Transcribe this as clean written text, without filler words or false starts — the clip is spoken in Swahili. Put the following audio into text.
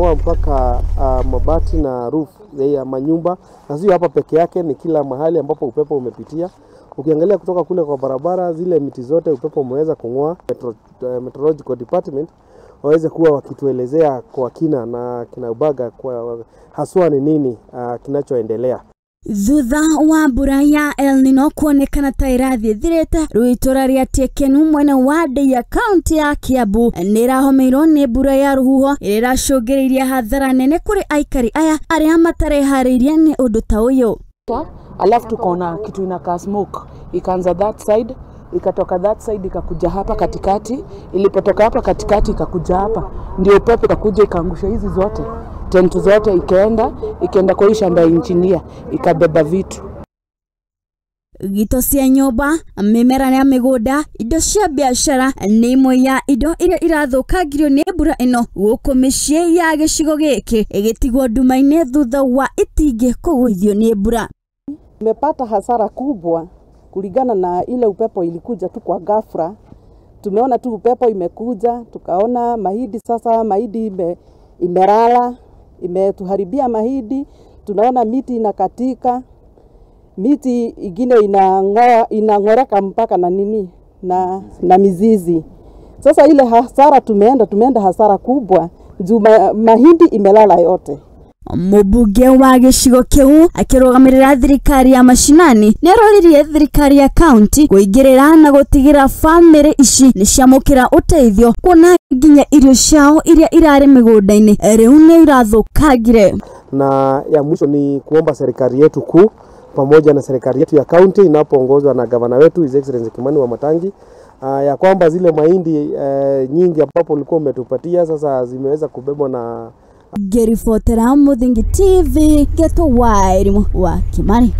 imeng'oa mpaka mabati na roof ya manyumba, na sio hapa peke yake, ni kila mahali ambapo upepo umepitia. Ukiangalia kutoka kule kwa barabara, zile miti zote upepo umeweza kung'oa. Meteorological department waweze kuwa wakituelezea kwa kina na kinaubaga kwa haswa ni nini kinachoendelea. Thutha wa mbura ya El Nino kuonekana ta irathie thirite, rwitora ria Tekenu mwena wa Deia kaunti ya Kiambu nirahomeirwo ni mbura ya ruhuho iracungiririe hathara nene kuri aikari aya aria matarehariirie ni undu ta uyu. Alafu tukaona kitu inakaa smoke, ikaanza that side, ikatoka that side ikakuja hapa katikati, ilipotoka hapa katikati ikakuja hapa, ndio upepo ikakuja ikaangusha hizi zote tent zote, ikaenda kwa shamba ya engineer, ikabeba vitu. Gito cia nyumba, mimera ya migunda, indo cia biashara ni imwe ya indo iria irathukangirio ni mbura ino guku micii ya gicigo giki igitigwo nduma-ini thutha wa itingi kugwithio ni mbura. Tumepata hasara kubwa kulingana na ile upepo ilikuja tu kwa ghafla. Tumeona tu upepo imekuja, tukaona mahindi sasa, mahindi imelala, imetuharibia mahindi. Tunaona miti inakatika, miti ingine inang'oreka mpaka na nini na mizizi. Sasa ile hasara tumeenda hasara kubwa juu mahindi imelala yote. Mubunge wa gicigo kiu akirugamirira thirikari ya mashinani neroririe thirikari ya county kuingirira na gutigira family ici ni ciamukira uteithio kuona nginya irio ciao iria irari migunda-ini riu ni irathukangire. Na ya mwisho ni kuomba serikali yetu kuu pamoja na serikali yetu ya county inapoongozwa na gavana wetu His Excellency Kimani Wamatangi ya kwamba zile mahindi nyingi ambapo ulikuwa umetupatia sasa zimeweza kubebwa na Gerifotera Muthingi TV Geto Wairimu wa Kimani.